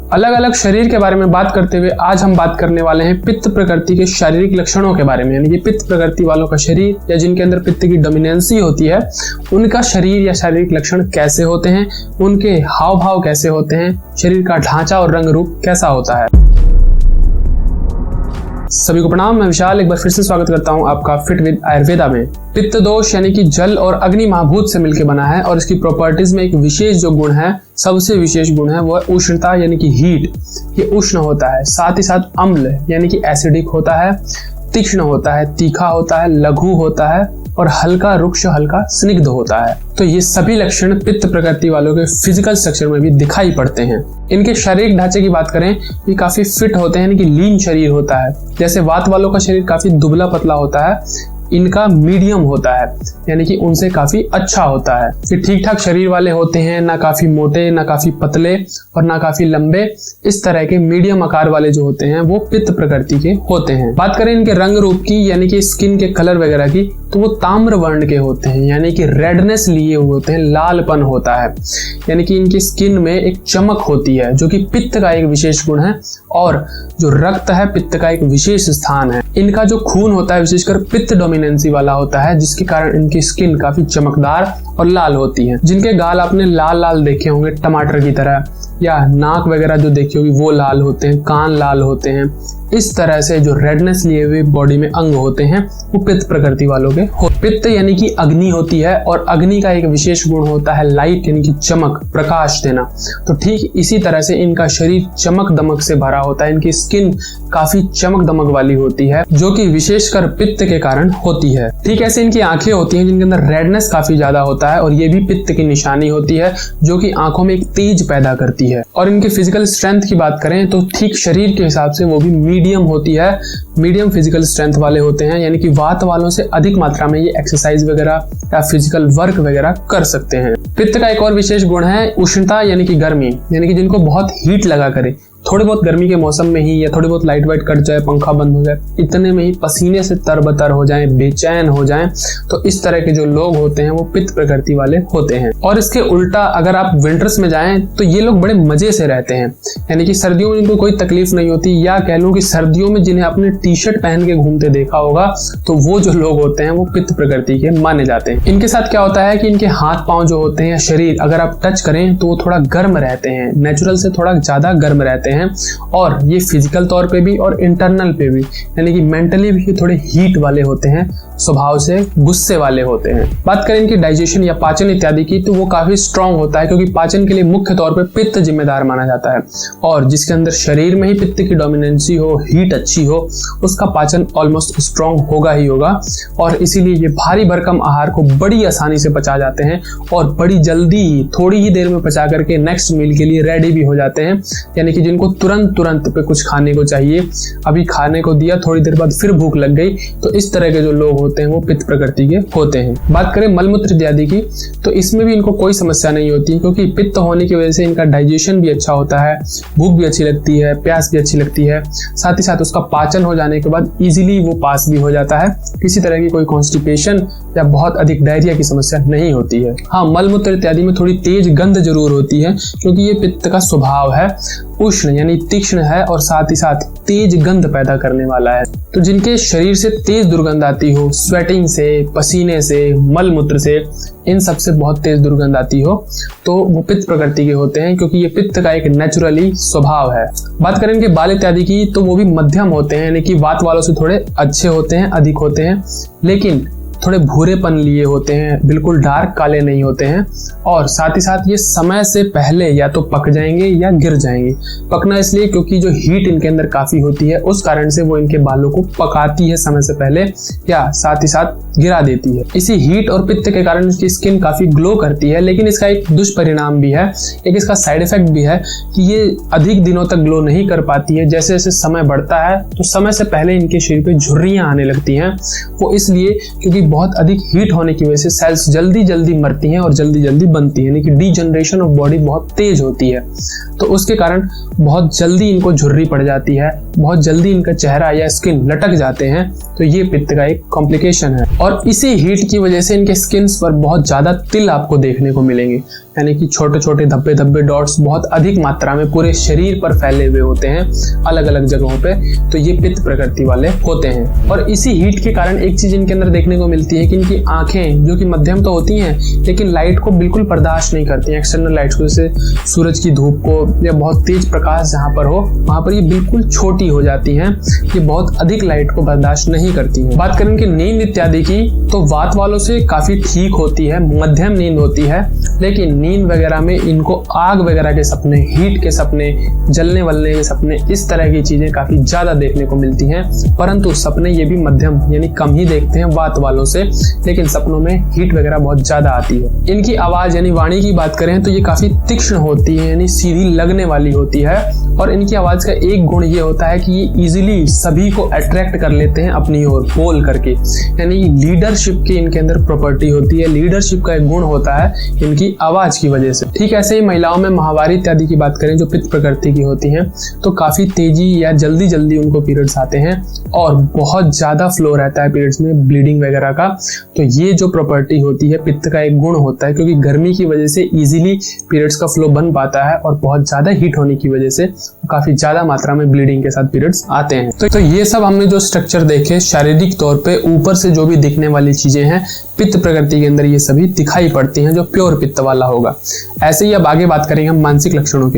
अलग अलग शरीर के बारे में बात करते हुए आज हम बात करने वाले हैं पित्त प्रकृति के शारीरिक लक्षणों के बारे में। यानी कि पित्त प्रकृति वालों का शरीर या जिनके अंदर पित्त की डोमिनेंसी होती है उनका शरीर या शारीरिक लक्षण कैसे होते हैं, उनके हाव भाव कैसे होते हैं, शरीर का ढांचा और रंग रूप कैसा होता है। सभी को प्रणाम, मैं विशाल एक बार फिर से स्वागत करता हूं आपका फिट विद आयुर्वेदा में। पित्त दोष यानी कि जल और अग्नि महाभूत से मिलकर बना है और इसकी प्रॉपर्टीज में एक विशेष जो गुण है, सबसे विशेष गुण है वो है उष्णता यानी कि हीट। ये उष्ण होता है, साथ ही साथ अम्ल यानी कि एसिडिक होता है, तीक्ष्ण होता है, तीखा होता है, लघु होता है और हल्का रुक्ष हल्का स्निग्ध होता है। तो ये सभी लक्षण पित्त प्रकृति वालों के फिजिकल स्ट्रक्चर में भी दिखाई पड़ते हैं। इनके शारीरिक ढांचे की बात करें, ये काफी फिट होते हैं यानी कि लीन शरीर होता है। जैसे वात वालों का शरीर काफी दुबला पतला होता है, इनका मीडियम होता है यानी कि उनसे काफी अच्छा होता है। ये ठीक ठाक शरीर वाले होते हैं, ना काफी मोटे ना काफी पतले और ना काफी लंबे। इस तरह के मीडियम आकार वाले जो होते हैं वो पित्त प्रकृति के होते हैं। बात करें इनके रंग रूप की यानी कि स्किन के कलर वगैरह की, तो वो ताम्र वर्ण के होते हैं यानी कि रेडनेस लिए हुए होते हैं, लालपन होता है यानी कि इनकी स्किन में एक चमक होती है जो कि पित्त का एक विशेष गुण है और जो रक्त है पित्त का एक विशेष स्थान है। इनका जो खून होता है विशेषकर पित्त डोमिनेंसी वाला होता है, जिसके कारण इनकी स्किन काफी चमकदार और लाल होती है। जिनके गाल आपने लाल लाल देखे होंगे टमाटर की तरह, या नाक वगैरह जो देखी होगी वो लाल होते हैं, कान लाल होते हैं। इस तरह से जो रेडनेस लिए हुए बॉडी में अंग होते हैं वो पित्त प्रकृति वालों के पित्त यानी कि अग्नि होती है और अग्नि का एक विशेष गुण होता है लाइट यानी कि चमक, प्रकाश देना। तो ठीक इसी तरह से इनका शरीर चमक दमक से भरा होता है। इनकी स्किन काफी चमक दमक वाली होती है जो कि विशेषकर पित्त के कारण होती है। ठीक ऐसे इनकी आंखें होती हैं जिनके अंदर रेडनेस काफी ज्यादा होता है और ये भी पित्त की निशानी होती है जो कि आंखों में एक तेज पैदा करती है। और इनके फिजिकल स्ट्रेंथ की बात करें तो ठीक शरीर के हिसाब से वो भी मीडियम होती है, मीडियम फिजिकल स्ट्रेंथ वाले होते हैं यानी कि वात वालों से अधिक मात्रा में ये एक्सरसाइज वगैरह या फिजिकल वर्क वगैरह कर सकते हैं। पित्त का एक और विशेष गुण है उष्णता यानी कि गर्मी, यानी कि जिनको बहुत हीट लगा करे, थोड़ी बहुत गर्मी के मौसम में ही या थोड़ी बहुत लाइट वाइट कट जाए, पंखा बंद हो जाए, इतने में ही पसीने से तरबतर हो जाएं, बेचैन हो जाएं, तो इस तरह के जो लोग होते हैं वो पित्त प्रकृति वाले होते हैं। और इसके उल्टा अगर आप विंटर्स में जाएं तो ये लोग बड़े मजे से रहते हैं, यानी कि सर्दियों में इनको कोई तकलीफ नहीं होती, या कह लूं कि सर्दियों में जिन्हें आपने टी शर्ट पहन के घूमते देखा होगा तो वो जो लोग होते हैं वो पित्त प्रकृति के माने जाते हैं। इनके साथ क्या होता है कि इनके हाथ पांव जो होते हैं या शरीर अगर आप टच करें तो वो थोड़ा गर्म रहते हैं, नेचुरल से थोड़ा ज्यादा गर्म रहते हैं और ये फिजिकल तौर पे भी और इंटरनल पे भी यानी कि मेंटली भी थोड़े हीट वाले होते हैं, स्वभाव से गुस्से वाले होते हैं। बात करें इनकी डाइजेशन या पाचन इत्यादि की तो वो काफी स्ट्रांग होता है क्योंकि पाचन के लिए मुख्य तौर पे पित्त जिम्मेदार माना जाता है और जिसके अंदर शरीर में ही पित्त की डोमिनेंसी हो, हीट अच्छी हो, उसका पाचन ऑलमोस्ट स्ट्रांग होगा ही होगा और इसीलिए ये भारी भरकम आहार को बड़ी आसानी से पचा जाते हैं और बड़ी जल्दी ही थोड़ी ही देर में पचा करके नेक्स्ट मील के लिए रेडी भी हो जाते हैं। यानी कि जिनको तुरंत पे कुछ खाने को चाहिए, अभी खाने को दिया, थोड़ी देर बाद फिर भूख लग गई, तो इस तरह के जो लोग होते हैं वो पित्त प्रकृति के होते हैं। बात करें मलमूत्र इत्यादि की तो इसमें भी इनको कोई समस्या नहीं होती क्योंकि पित्त होने की वजह से इनका डाइजेशन भी अच्छा होता है, भूख भी अच्छी लगती है, प्यास भी अच्छी लगती है, साथ ही साथ उसका पाचन हो जाने के बाद इजीली वो पास भी हो जाता है। किसी तरह की कोई कॉन्स्टिपेशन या बहुत अधिक डायरिया की समस्या नहीं होती है। हाँ, मलमूत्र इत्यादि में थोड़ी तेज गंध जरूर होती है क्योंकि ये पित्त का स्वभाव है, उष्ण यानी तीक्ष्ण है और साथ ही साथ तेज गंध पैदा करने वाला है। तो जिनके शरीर से तेज दुर्गंध आती हो, स्वेटिंग से, पसीने से, मलमूत्र से, इन सब से बहुत तेज दुर्गंध आती हो, तो वो पित्त प्रकृति के होते हैं क्योंकि ये पित्त का एक नेचुरली स्वभाव है। बात करें इनके बाल इत्यादि की तो वो भी मध्यम होते हैं यानी कि वात वालों से थोड़े अच्छे होते हैं, अधिक होते हैं, लेकिन थोड़े भूरेपन लिए होते हैं, बिल्कुल डार्क काले नहीं होते हैं और साथ ही साथ ये समय से पहले या तो पक जाएंगे या गिर जाएंगे। पकना इसलिए क्योंकि जो हीट इनके अंदर काफी होती है उस कारण से वो इनके बालों को पकाती है समय से पहले या साथ ही साथ गिरा देती है। इसी हीट और पित्त के कारण इसकी स्किन काफी ग्लो करती है, लेकिन इसका एक दुष्परिणाम भी है, एक इसका साइड इफेक्ट भी है कि ये अधिक दिनों तक ग्लो नहीं कर पाती है। जैसे जैसे समय बढ़ता है तो समय से पहले इनके शरीर पे झुर्रियां आने लगती हैं। वो इसलिए क्योंकि बहुत अधिक हीट होने की वजह से सेल्स जल्दी जल्दी मरती हैं और जल्दी जल्दी बनती हैं, यानी कि डीजनरेशन ऑफ बॉडी बहुत तेज होती है, तो उसके कारण बहुत जल्दी इनको झुर्री पड़ जाती है बहुत जल्दी इनका चेहरा या स्किन लटक जाते हैं, तो ये पित्त का एक कॉम्प्लिकेशन है। और इसी हीट की वजह से इनके स्किन्स पर बहुत ज्यादा तिल आपको देखने को मिलेंगे, यानी कि छोटे छोटे धब्बे धब्बे डॉट्स बहुत अधिक मात्रा में पूरे शरीर पर फैले हुए होते हैं अलग अलग जगहों पे, तो ये पित्त प्रकृति वाले होते हैं। और इसी हीट के कारण एक चीज इनके अंदर देखने को मिलती है कि इनकी आंखें जो कि मध्यम तो होती हैं लेकिन लाइट को बिल्कुल बर्दाश्त नहीं करती हैं, एक्सटर्नल लाइट्स को, जैसे सूरज की धूप को या बहुत तेज प्रकाश जहाँ पर हो वहां पर ये बिल्कुल छोटी हो जाती हैं, ये बहुत अधिक लाइट को बर्दाश्त नहीं करती हैं। बात करें कि नींद इत्यादि की, तो वात वालों से काफी ठीक होती है, मध्यम नींद होती है, लेकिन नींद वगैरह में इनको आग वगैरह के सपने, हीट के सपने, जलने वलने के सपने, इस तरह की चीजें काफी ज्यादा देखने को मिलती हैं। परंतु सपने ये भी मध्यम यानी कम ही देखते हैं वात वालों से, लेकिन सपनों में हीट वगैरह बहुत ज्यादा आती है। इनकी आवाज यानी वाणी की बात करें तो ये काफी तीक्ष्ण होती है, यानी सीधी लगने वाली होती है। और इनकी आवाज का एक गुण ये होता है कि ये इजीली सभी को अट्रैक्ट कर लेते हैं अपनी ओर बोल करके, यानी लीडरशिप की इनके अंदर प्रॉपर्टी होती है, लीडरशिप का एक गुण होता है इनकी आवाज की वजह से। ठीक ऐसे ही महिलाओं में माहवारी इत्यादि की बात करें जो पित्त प्रकृति की होती हैं, तो काफी तेजी या जल्दी जल्दी उनको पीरियड्स आते हैं और बहुत ज्यादा फ्लो रहता है पीरियड्स में, ब्लीडिंग वगैरह का। तो ये जो प्रॉपर्टी होती है पित्त का एक गुण होता है, क्योंकि गर्मी की वजह से इजीली पीरियड्स का फ्लो बन पाता है और बहुत ज्यादा हीट होने की वजह से काफी ज्यादा मात्रा में ब्लीडिंग के साथ पीरियड्स आते हैं। तो ये सब हमने जो स्ट्रक्चर देखे शारीरिक तौर पे ऊपर से जो भी दिखने वाली चीजें हैं पित्त प्रकृति के अंदर ये सभी दिखाई पड़ती हैं जो प्योर पित्त वाला होगा। ऐसे ही अब आगे बात करेंगे हम मानसिक लक्षणों की।